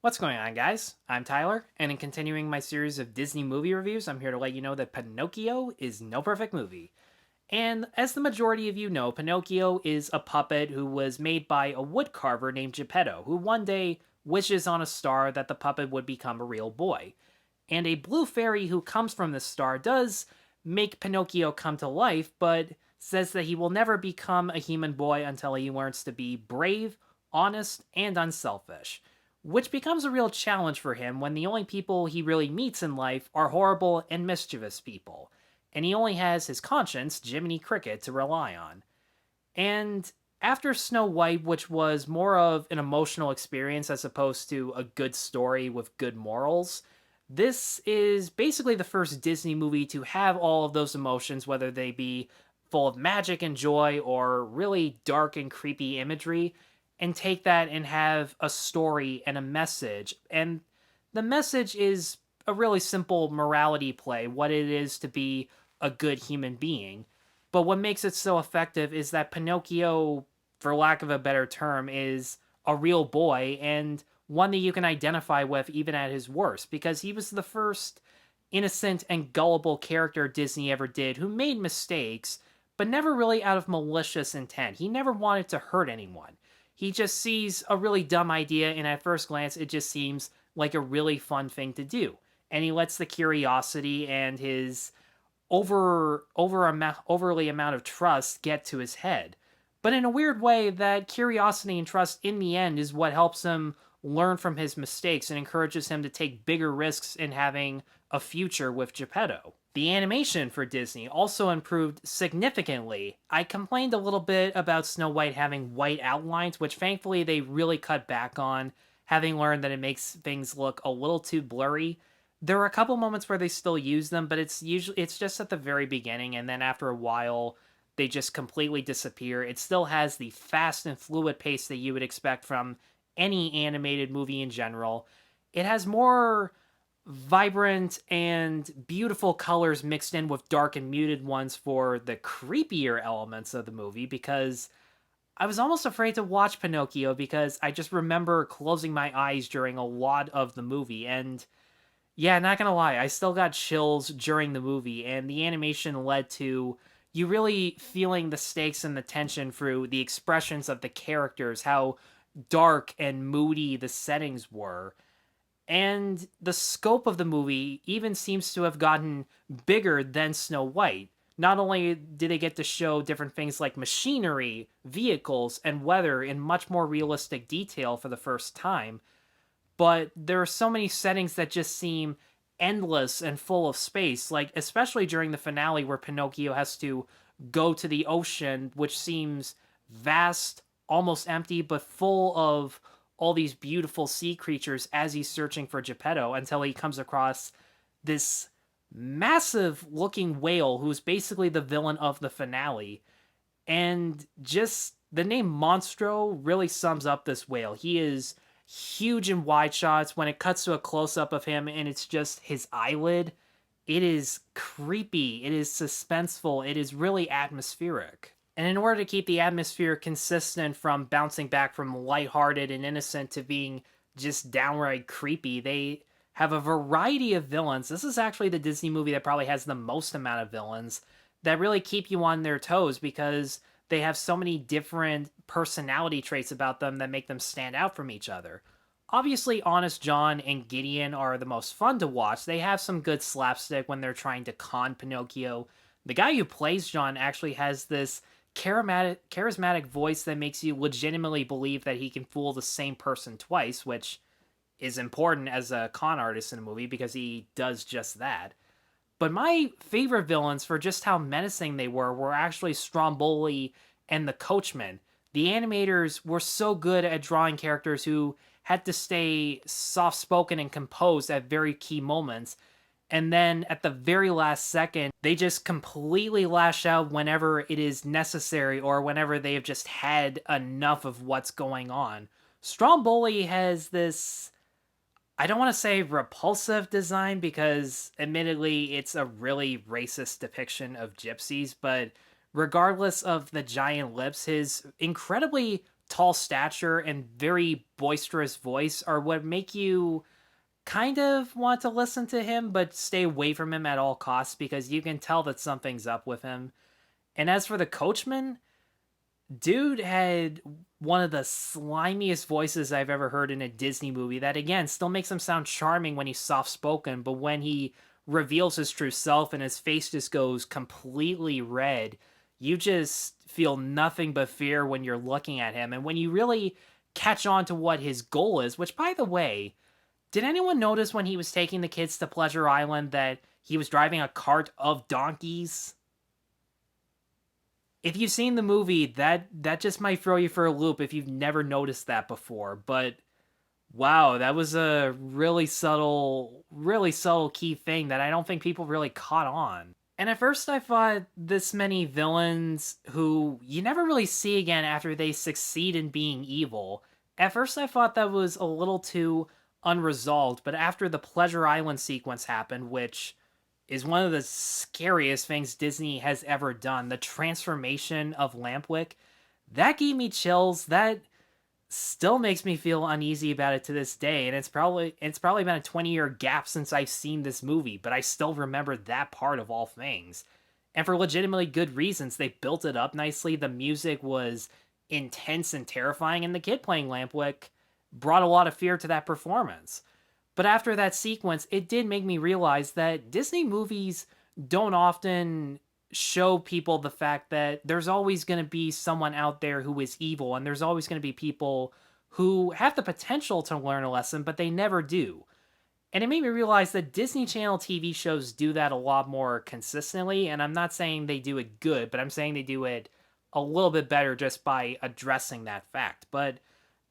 What's going on, guys? I'm Tyler, and in continuing my series of Disney movie reviews, I'm here to let you know that Pinocchio is no perfect movie. And as the majority of you know, Pinocchio is a puppet who was made by a woodcarver named Geppetto, who one day wishes on a star that the puppet would become a real boy. And a blue fairy who comes from this star does make Pinocchio come to life, but says that he will never become a human boy until he learns to be brave, honest, and unselfish, which becomes a real challenge for him when the only people he really meets in life are horrible and mischievous people, and he only has his conscience, Jiminy Cricket, to rely on. And after Snow White, which was more of an emotional experience as opposed to a good story with good morals, this is basically the first Disney movie to have all of those emotions, whether they be full of magic and joy or really dark and creepy imagery, and take that and have a story and a message. And the message is a really simple morality play, what it is to be a good human being. But what makes it so effective is that Pinocchio, for lack of a better term, is a real boy and one that you can identify with even at his worst, because he was the first innocent and gullible character Disney ever did who made mistakes, but never really out of malicious intent. He never wanted to hurt anyone. He just sees a really dumb idea, and at first glance, it just seems like a really fun thing to do. And he lets the curiosity and his overly amount of trust get to his head. But in a weird way, that curiosity and trust in the end is what helps him learn from his mistakes and encourages him to take bigger risks in having a future with Geppetto. The animation for Disney also improved significantly. I complained a little bit about Snow White having white outlines, which thankfully they really cut back on, having learned that it makes things look a little too blurry. There are a couple moments where they still use them, but it's just at the very beginning, and then after a while they just completely disappear. It still has the fast and fluid pace that you would expect from any animated movie in general. It has more vibrant and beautiful colors mixed in with dark and muted ones for the creepier elements of the movie, because I was almost afraid to watch Pinocchio because I just remember closing my eyes during a lot of the movie. And yeah, not gonna lie, I still got chills during the movie, and the animation led to you really feeling the stakes and the tension through the expressions of the characters, how dark and moody the settings were. And the scope of the movie even seems to have gotten bigger than Snow White. Not only did they get to show different things like machinery, vehicles, and weather in much more realistic detail for the first time, but there are so many settings that just seem endless and full of space, like especially during the finale where Pinocchio has to go to the ocean, which seems vast, almost empty, but full of all these beautiful sea creatures as he's searching for Geppetto until he comes across this massive looking whale who's basically the villain of the finale. And just the name Monstro really sums up this whale. He is huge in wide shots. When it cuts to a close up of him and it's just his eyelid, it is creepy, it is suspenseful, it is really atmospheric. And in order to keep the atmosphere consistent from bouncing back from lighthearted and innocent to being just downright creepy, they have a variety of villains. This is actually the Disney movie that probably has the most amount of villains that really keep you on their toes because they have so many different personality traits about them that make them stand out from each other. Obviously, Honest John and Gideon are the most fun to watch. They have some good slapstick when they're trying to con Pinocchio. The guy who plays John actually has this charismatic voice that makes you legitimately believe that he can fool the same person twice, which is important as a con artist in a movie because he does just that. But my favorite villains, for just how menacing they were actually Stromboli and the Coachman. The animators were so good at drawing characters who had to stay soft-spoken and composed at very key moments, and then at the very last second, they just completely lash out whenever it is necessary or whenever they have just had enough of what's going on. Stromboli has this, I don't want to say repulsive design because admittedly it's a really racist depiction of gypsies, but regardless of the giant lips, his incredibly tall stature and very boisterous voice are what make you kind of want to listen to him, but stay away from him at all costs because you can tell that something's up with him. And as for the coachman, dude had one of the slimiest voices I've ever heard in a Disney movie that, again, still makes him sound charming when he's soft spoken, but when he reveals his true self and his face just goes completely red, you just feel nothing but fear when you're looking at him. And when you really catch on to what his goal is, which, by the way, did anyone notice when he was taking the kids to Pleasure Island that he was driving a cart of donkeys? If you've seen the movie, that just might throw you for a loop if you've never noticed that before. But wow, that was a really subtle key thing that I don't think people really caught on. And at first I thought this many villains who you never really see again after they succeed in being evil. At first I thought that was a little too unresolved, but after the Pleasure Island sequence happened, which is one of the scariest things Disney has ever done, the transformation of Lampwick, that gave me chills. That still makes me feel uneasy about it to this day, and it's probably been a 20-year gap since I've seen this movie, but I still remember that part of all things. And for legitimately good reasons. They built it up nicely, the music was intense and terrifying, and the kid playing Lampwick brought a lot of fear to that performance. But after that sequence, it did make me realize that Disney movies don't often show people the fact that there's always going to be someone out there who is evil, and there's always going to be people who have the potential to learn a lesson, but they never do. And it made me realize that Disney Channel TV shows do that a lot more consistently, and I'm not saying they do it good, but I'm saying they do it a little bit better just by addressing that fact. But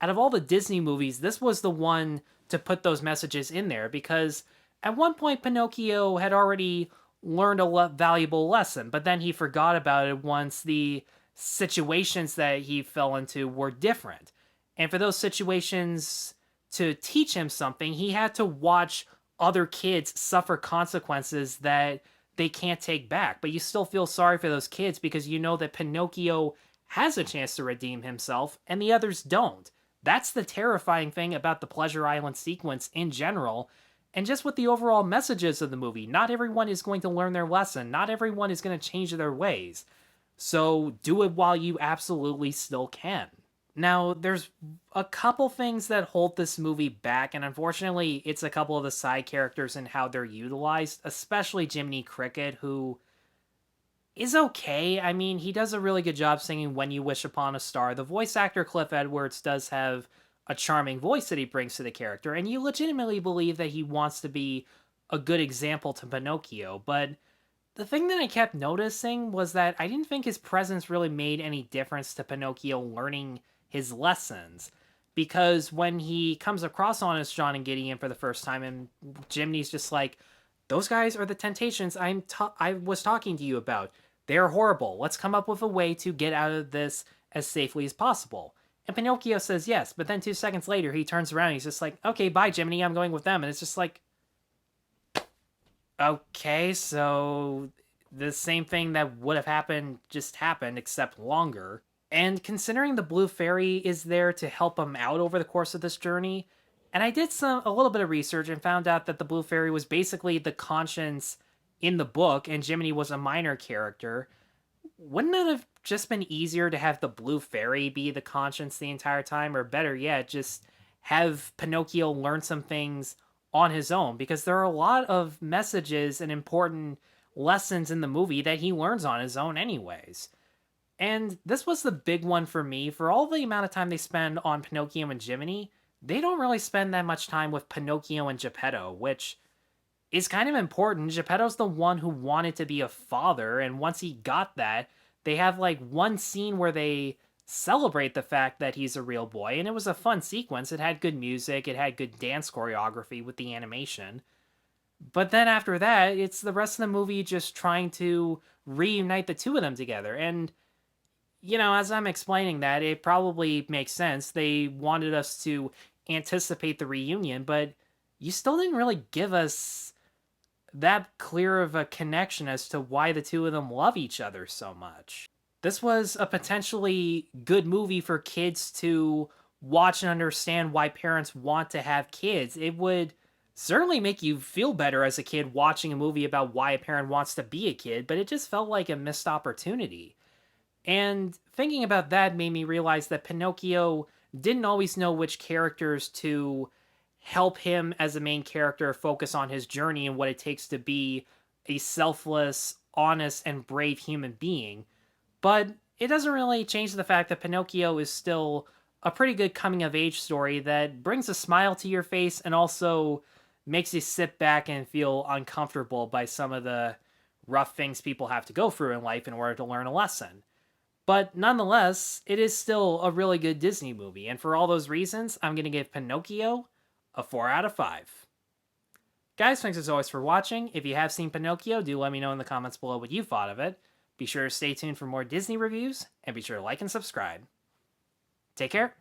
out of all the Disney movies, this was the one to put those messages in there, because at one point Pinocchio had already learned a valuable lesson, but then he forgot about it once the situations that he fell into were different. And for those situations to teach him something, he had to watch other kids suffer consequences that they can't take back. But you still feel sorry for those kids because you know that Pinocchio has a chance to redeem himself and the others don't. That's the terrifying thing about the Pleasure Island sequence in general, and just with the overall messages of the movie. Not everyone is going to learn their lesson. Not everyone is going to change their ways. So do it while you absolutely still can. Now, there's a couple things that hold this movie back, and unfortunately, it's a couple of the side characters and how they're utilized, especially Jiminy Cricket, who is okay. I mean, he does a really good job singing When You Wish Upon a Star. The voice actor, Cliff Edwards, does have a charming voice that he brings to the character, and you legitimately believe that he wants to be a good example to Pinocchio, but the thing that I kept noticing was that I didn't think his presence really made any difference to Pinocchio learning his lessons, because when he comes across Honest John and Gideon for the first time, and Jiminy's just like, those guys are the Temptations I was talking to you about. They're horrible. Let's come up with a way to get out of this as safely as possible. And Pinocchio says yes, but then 2 seconds later, he turns around and he's just like, okay, bye, Jiminy, I'm going with them. And it's just like, okay, so the same thing that would have happened just happened, except longer. And considering the Blue Fairy is there to help him out over the course of this journey, and I did a little bit of research and found out that the Blue Fairy was basically the conscience in the book, and Jiminy was a minor character. Wouldn't it have just been easier to have the Blue Fairy be the conscience the entire time? Or better yet, just have Pinocchio learn some things on his own? Because there are a lot of messages and important lessons in the movie that he learns on his own anyways. And this was the big one for me. For all the amount of time they spend on Pinocchio and Jiminy, they don't really spend that much time with Pinocchio and Geppetto, which is kind of important. Geppetto's the one who wanted to be a father, and once he got that, they have like one scene where they celebrate the fact that he's a real boy, and it was a fun sequence. It had good music, it had good dance choreography with the animation. But then after that, it's the rest of the movie just trying to reunite the two of them together. And, you know, as I'm explaining that, it probably makes sense. They wanted us to anticipate the reunion, but you still didn't really give us that clear of a connection as to why the two of them love each other so much. This was a potentially good movie for kids to watch and understand why parents want to have kids. It would certainly make you feel better as a kid watching a movie about why a parent wants to be a kid, but it just felt like a missed opportunity. And thinking about that made me realize that Pinocchio didn't always know which characters to help him as a main character focus on his journey and what it takes to be a selfless, honest, and brave human being. But it doesn't really change the fact that Pinocchio is still a pretty good coming of age story that brings a smile to your face and also makes you sit back and feel uncomfortable by some of the rough things people have to go through in life in order to learn a lesson. But nonetheless, it is still a really good Disney movie, and for all those reasons, I'm going to give Pinocchio a 4 out of 5. Guys, thanks as always for watching. If you have seen Pinocchio, do let me know in the comments below what you thought of it. Be sure to stay tuned for more Disney reviews, and be sure to like and subscribe. Take care.